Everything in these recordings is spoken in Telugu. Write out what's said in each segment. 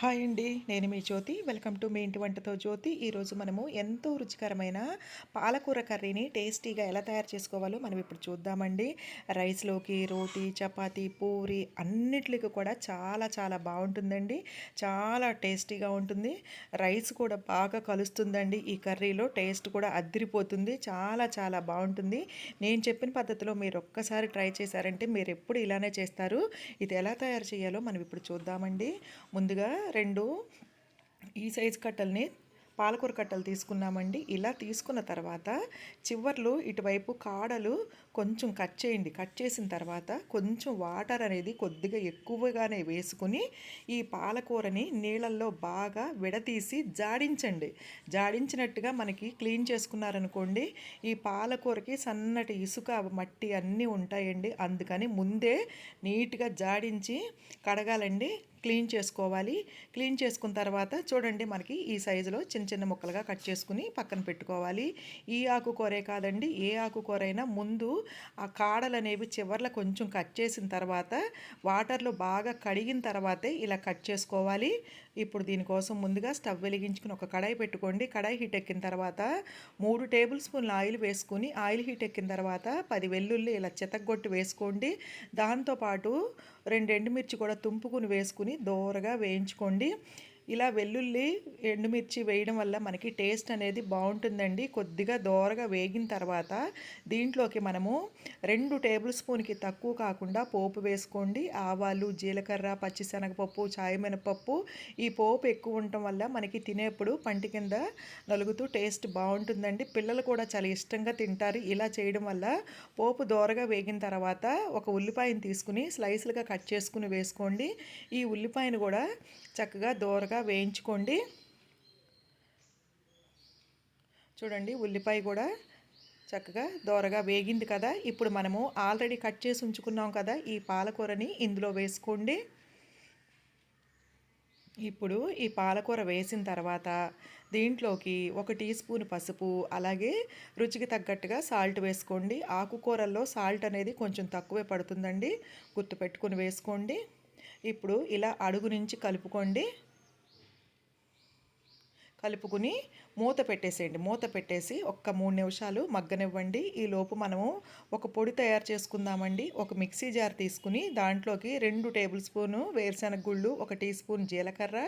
హాయ్ అండి, నేను మీ జ్యోతి. వెల్కమ్ టు మీ ఇంటి వంటతో జ్యోతి. ఈరోజు మనము ఎంతో రుచికరమైన పాలకూర కర్రీని టేస్టీగా ఎలా తయారు చేసుకోవాలో మనం ఇప్పుడు చూద్దామండి. రైస్లోకి, రోటీ, చపాతీ, పూరి అన్నిట్లకి కూడా చాలా చాలా బాగుంటుందండి. చాలా టేస్టీగా ఉంటుంది. రైస్ కూడా బాగా కలుస్తుందండి. ఈ కర్రీలో టేస్ట్ కూడా అద్దిరిపోతుంది. చాలా చాలా బాగుంటుంది. నేను చెప్పిన పద్ధతిలో మీరు ఒక్కసారి ట్రై చేశారంటే మీరు ఎప్పుడు ఇలానే చేస్తారు. ఇది ఎలా తయారు చేయాలో మనం ఇప్పుడు చూద్దామండి. ముందుగా 2 ఈ సైజు కట్టల్ని పాలకూర కట్టలు తీసుకున్నామండి. ఇలా తీసుకున్న తర్వాత చివర్లు ఇటువైపు కాడలు కొంచెం కట్ చేయండి. కట్ చేసిన తర్వాత కొంచెం వాటర్ అనేది కొద్దిగా ఎక్కువగానే వేసుకుని ఈ పాలకూరని నీళ్ళల్లో బాగా విడతీసి జాడించండి. జాడించినట్టుగా మనకి క్లీన్ చేసుకున్నారనుకోండి, ఈ పాలకూరకి సన్నటి ఇసుక మట్టి అన్నీ ఉంటాయండి. అందుకని ముందే నీట్గా జాడించి కడగాలండి, క్లీన్ చేసుకోవాలి. క్లీన్ చేసుకున్న తర్వాత చూడండి, మనకి ఈ సైజులో చిన్న చిన్న ముక్కలుగా కట్ చేసుకుని పక్కన పెట్టుకోవాలి. ఈ ఆకుకూరే కాదండి, ఏ ఆకుకూరైనా ముందు ఆ కాడలు అనేవి చివర్లో కొంచెం కట్ చేసిన తర్వాత వాటర్లో బాగా కడిగిన తర్వాతే ఇలా కట్ చేసుకోవాలి. ఇప్పుడు దీనికోసం ముందుగా స్టవ్ వెలిగించుకుని ఒక కడాయి పెట్టుకోండి. కడాయి హీట్ ఎక్కిన తర్వాత 3 టేబుల్ స్పూన్ల ఆయిల్ వేసుకుని, ఆయిల్ హీట్ ఎక్కిన తర్వాత 10 వెల్లుల్లి ఇలా చితగ్గొట్టి వేసుకోండి. దాంతోపాటు 2 ఎండుమిర్చి కూడా తుంపుకుని వేసుకుని దోరగా వేయించుకోండి. ఇలా వెల్లుల్లి, ఎండుమిర్చి వేయడం వల్ల మనకి టేస్ట్ అనేది బాగుంటుందండి. కొద్దిగా దోరగా వేగిన తర్వాత దీంట్లోకి మనము 2 టేబుల్ స్పూన్కి తక్కువ కాకుండా పోపు వేసుకోండి. ఆవాలు, జీలకర్ర, పచ్చిశనగపప్పు, చాయమినపప్పు. ఈ పోపు ఎక్కువ ఉండటం వల్ల మనకి తినేప్పుడు పంటి కింద నలుగుతూ టేస్ట్ బాగుంటుందండి. పిల్లలు కూడా చాలా ఇష్టంగా తింటారు ఇలా చేయడం వల్ల. పోపు దోరగా వేగిన తర్వాత ఒక ఉల్లిపాయను తీసుకుని స్లైస్లుగా కట్ చేసుకుని వేసుకోండి. ఈ ఉల్లిపాయను కూడా చక్కగా దోరగా వేయించుకోండి. చూడండి, ఉల్లిపాయ కూడా చక్కగా దోరగా వేగింది కదా. ఇప్పుడు మనము ఆల్రెడీ కట్ చేసి ఉంచుకున్నాం కదా ఈ పాలకూరని ఇందులో వేసుకోండి. ఇప్పుడు ఈ పాలకూర వేసిన తర్వాత దీంట్లోకి 1 టీ స్పూన్ పసుపు, అలాగే రుచికి తగ్గట్టుగా సాల్ట్ వేసుకోండి. ఆకుకూరల్లో సాల్ట్ అనేది కొంచెం తక్కువే పడుతుందండి, గుర్తుపెట్టుకుని వేసుకోండి. ఇప్పుడు ఇలా అడుగు నుంచి కలుపుకోండి. కలుపుకుని మూత పెట్టేసేయండి. మూత పెట్టేసి ఒక్క 3 నిమిషాలు మగ్గనివ్వండి. ఈలోపు మనము ఒక పొడి తయారు చేసుకుందామండి. ఒక మిక్సీ జార్ తీసుకుని దాంట్లోకి 2 టేబుల్ స్పూను వేరుశనగ గుళ్ళు, 1 టీ స్పూన్ జీలకర్ర,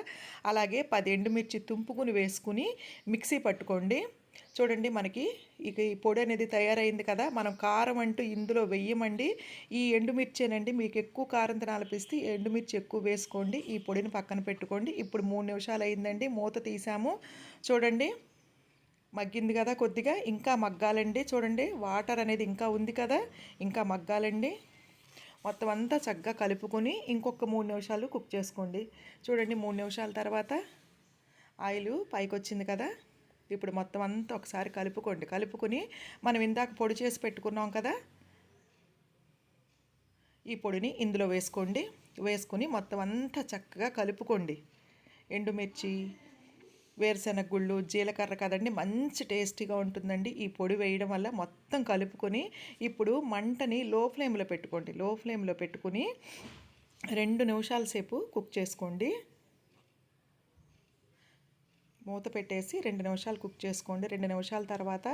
అలాగే 10 ఎండుమిర్చి తుంపుకుని వేసుకుని మిక్సీ పట్టుకోండి. చూడండి, మనకి ఇక ఈ పొడి అనేది తయారైంది కదా. మనం కారం అంటూ ఇందులో వెయ్యమండి. ఈ ఎండుమిర్చేనండి, మీకు ఎక్కువ కారం తినాలనిపిస్తే ఎండుమిర్చి ఎక్కువ వేసుకోండి. ఈ పొడిని పక్కన పెట్టుకోండి. ఇప్పుడు 3 నిమిషాలు అయిందండి, మూత తీసాము. చూడండి, మగ్గింది కదా. కొద్దిగా ఇంకా మగ్గాలండి. చూడండి, వాటర్ అనేది ఇంకా ఉంది కదా, ఇంకా మగ్గాలండి. మొత్తం అంతా చక్కగా కలుపుకొని ఇంకొక 3 నిమిషాలు కుక్ చేసుకోండి. చూడండి, 3 నిమిషాల తర్వాత ఆయిల్ పైకి వచ్చింది కదా. ఇప్పుడు మొత్తం అంతా ఒకసారి కలుపుకోండి. కలుపుకొని మనం ఇందాక పొడి చేసి పెట్టుకున్నాం కదా, ఈ పొడిని ఇందులో వేసుకోండి. వేసుకొని మొత్తం అంతా చక్కగా కలుపుకోండి. ఎండుమిర్చి, వేరుశెనగ గుళ్ళు, జీలకర్ర కదండి, మంచి టేస్టీగా ఉంటుందండి ఈ పొడి వేయడం వల్ల. మొత్తం కలుపుకొని ఇప్పుడు మంటని లో ఫ్లేమ్లో పెట్టుకోండి. లో ఫ్లేమ్లో పెట్టుకుని 2 నిమిషాల సేపు కుక్ చేసుకోండి. మూత పెట్టేసి 2 నిమిషాలు కుక్ చేసుకోండి. 2 నిమిషాల తర్వాత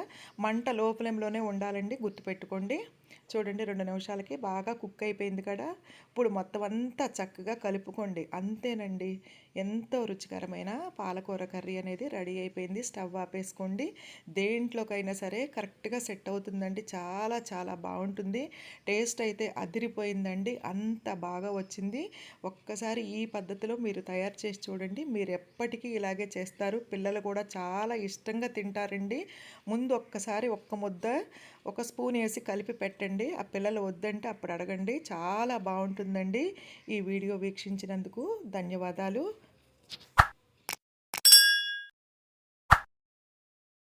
మంట లో ఫ్లేమ్లోనే ఉండాలండి, గుర్తుపెట్టుకోండి. చూడండి, 2 నిమిషాలకి బాగా కుక్ అయిపోయింది కదా. ఇప్పుడు మొత్తం అంతా చక్కగా కలుపుకోండి. అంతేనండి, ఎంతో రుచికరమైన పాలకూర కర్రీ అనేది రెడీ అయిపోయింది. స్టవ్ ఆపేసుకోండి. దేంట్లోకైనా సరే కరెక్ట్గా సెట్ అవుతుందండి. చాలా చాలా బాగుంటుంది. టేస్ట్ అయితే అదిరిపోయిందండి, అంత బాగా వచ్చింది. ఒక్కసారి ఈ పద్ధతిలో మీరు తయారు చేసి చూడండి, మీరు ఎప్పటికీ ఇలాగే చేస్తారు. పిల్లలు కూడా చాలా ఇష్టంగా తింటారండి. ముందు ఒక్కసారి ఒక్క ముద్ద 1 స్పూన్ వేసి కలిపి పెట్టండి. ఆ పిల్లలు వద్దంటే అప్పుడు అడగండి. చాలా బాగుంటుందండి. ఈ వీడియో వీక్షించినందుకు ధన్యవాదాలు.